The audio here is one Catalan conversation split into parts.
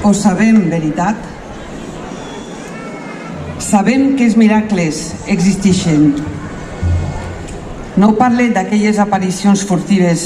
Ho sabem, veritat? Sabem que els miracles existeixen. No parle d'aquelles aparicions furtives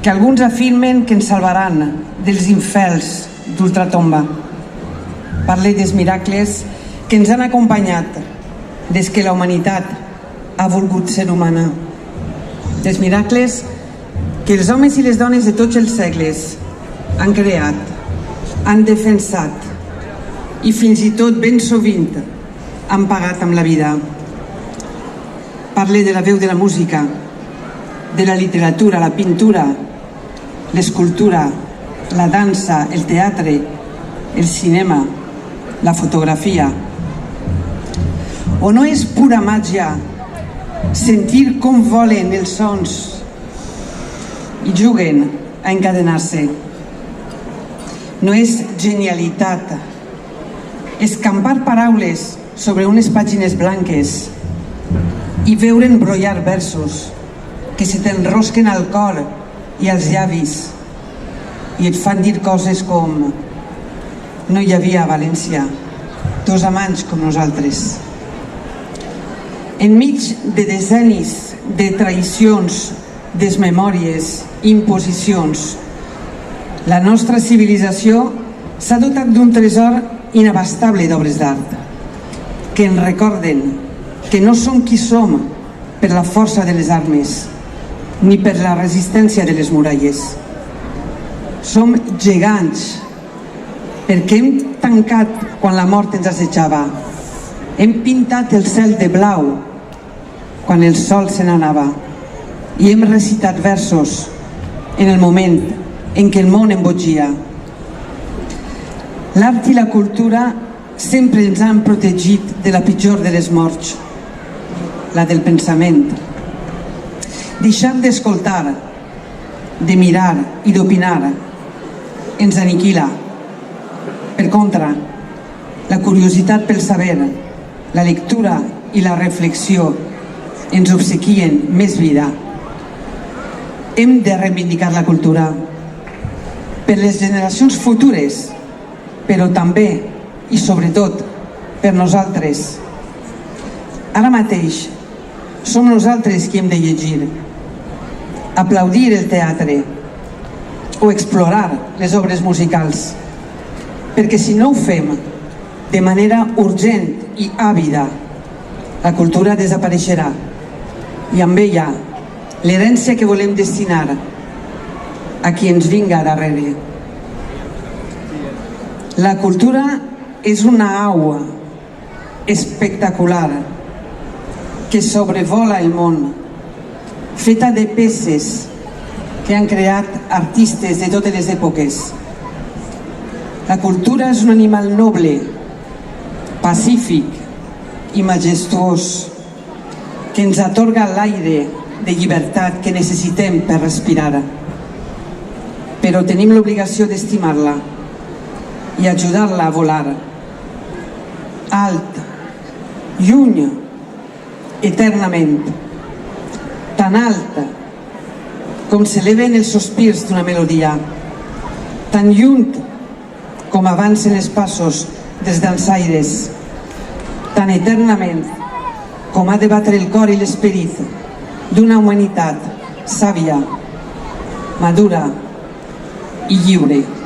que alguns afirmen que ens salvaran dels infels d'ultratomba. Parle dels miracles que ens han acompanyat des que la humanitat ha volgut ser humana. Dels miracles que els homes i les dones de tots els segles han creat, han defensat i fins i tot ben sovint han pagat amb la vida. Parle de la veu de la música, de la literatura, la pintura, l'escultura, la dansa, el teatre, el cinema, la fotografia. O no és pura màgia sentir com volen els sons i juguen a encadenar-se? No és genialitat escampar paraules sobre unes pàgines blanques i veure embrollar versos que se t'enrosquen al cor i als llavis i et fan dir coses com: no hi havia a València dos amants com nosaltres. Enmig de decennis de traïcions, desmemòries, imposicions, la nostra civilització s'ha dotat d'un tresor inabastable d'obres d'art que ens recorden que no som qui som per la força de les armes ni per la resistència de les muralles. Som gegants perquè hem tancat quan la mort ens assetjava, hem pintat el cel de blau quan el sol se n'anava i hem recitat versos en el moment en què el món embogia. L'art i la cultura sempre ens han protegit de la pitjor de les morts, la del pensament. Deixar d'escoltar, de mirar i d'opinar ens aniquila. Per contra, la curiositat pel saber, la lectura i la reflexió ens obsequien més vida. Hem de reivindicar la cultura per les generacions futures, però també i sobretot per nosaltres. Ara mateix som nosaltres qui hem de llegir, aplaudir el teatre o explorar les obres musicals, perquè si no ho fem de manera urgent i àvida, la cultura desapareixerà i amb ella l'herència que volem destinar a qui ens vinga darrere. La cultura és una au espectacular que sobrevola el món, feta de peces que han creat artistes de totes les èpoques. La cultura és un animal noble, pacífic i majestuós que ens atorga l'aire de llibertat que necessitem per respirar. Però tenim l'obligació d'estimar-la i ajudar-la a volar alt, lluny, eternament, tan alt com s'eleven els sospirs d'una melodia, tan lluny com avancen els passos dels dansaires, tan eternament com ha de batre el cor i l'esperit d'una humanitat sàvia, madura i lliure.